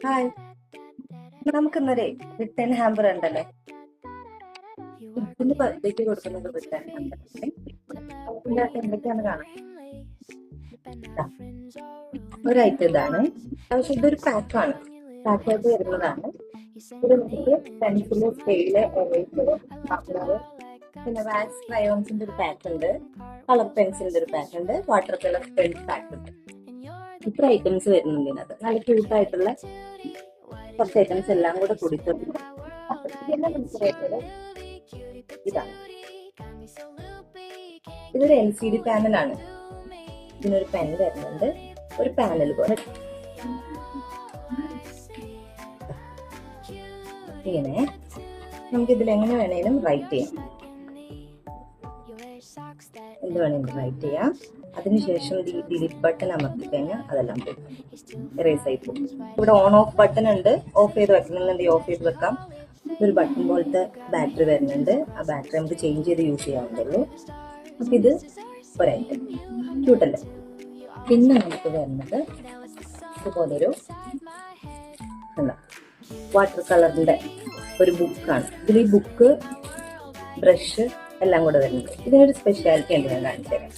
Hi, നമുക്കിന്നൊരു return hamper ഉണ്ടല്ലോ. ഇതിന് ബർത്ത്ഡേക്ക് കൊടുക്കുന്നത് റിട്ടേൺ ഹാമ്പർ അതിൻ്റെ അകത്ത് എന്തൊക്കെയാന്ന് കാണാം. ദാ, ഒരു ഐറ്റം ഇതാണ്. പക്ഷെ ഇതൊരു പാക്കാണ്, പാക്കായിട്ട് വരുന്നതാണ്. ഇത് നമുക്ക് പെൻസില്, സ്കെയില്, എറേസർ, ഷാർപ്പനർ, പിന്നെ വാക്സ് ക്രയോൺസിന്റെ ഒരു പാക്ക് ഉണ്ട്, കളർ പെൻസിലിന്റെ ഒരു പാക്ക് ഉണ്ട്, വാട്ടർ കളർ പെൻ പാക്ക് ഉണ്ട്. ഇത്ര ഐറ്റംസ് വരുന്നുണ്ട് ഇതിനകത്ത്. നല്ല ക്യൂട്ടായിട്ടുള്ള കുറച്ച് ഐറ്റംസ് എല്ലാം കൂടെ കൂടിയിട്ടുണ്ട്. ഇതാണ്, ഇതൊരു LCD പാനലാണ്. ഇതിനൊരു പെൻ വരുന്നുണ്ട്, ഒരു പാനൽ പോലെ ഇങ്ങനെ. നമുക്ക് ഇതിൽ എങ്ങനെ വേണേലും റൈറ്റ് ചെയ്യാം, എന്ത് വേണമെങ്കിലും റൈറ്റ് ചെയ്യാം. അതിനുശേഷം ഈ ഡിലീറ്റ് ബട്ടൺ അമർത്തി കഴിഞ്ഞാൽ അതെല്ലാം പോകും, എറേസ് ആയി പോകും. ഇവിടെ ഓൺ ഓഫ് ബട്ടൺ ഉണ്ട്, ഓഫ് ചെയ്ത് വെക്കണമെന്നുണ്ടെങ്കിൽ ഓഫ് ചെയ്ത് വെക്കാം. ഒരു ബട്ടൺ പോലത്തെ ബാറ്ററി വരുന്നുണ്ട്, ആ ബാറ്ററി നമുക്ക് ചേഞ്ച് ചെയ്ത് യൂസ് ചെയ്യാവുന്നുള്ളൂ. അപ്പം ഇത് ഒരൈറ്റം ക്യൂട്ടല്ലേ. പിന്നെ നമുക്ക് വരുന്നത് ഇതുപോലൊരു വാട്ടർ കളറിന്റെ ഒരു ബുക്കാണ്. ഇതിൽ ഈ ബുക്ക്, ബ്രഷ് എല്ലാം കൂടെ വരുന്നുണ്ട്. ഇതിനൊരു സ്പെഷ്യാലിറ്റി ഉണ്ട്, ഞാൻ കാണിച്ചു തരാം.